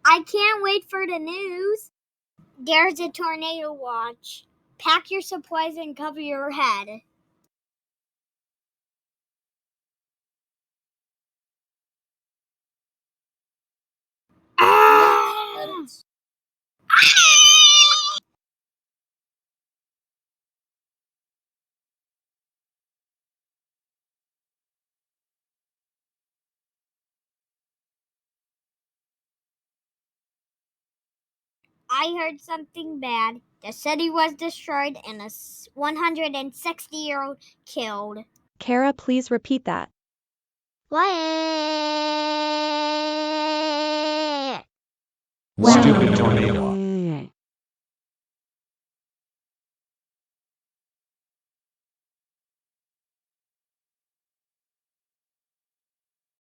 I can't wait for the news. There's a tornado watch. Pack your supplies and cover your head. I heard something bad. The city was destroyed and a 160-year-old killed. Kara, please repeat that. What? Stupid tornado.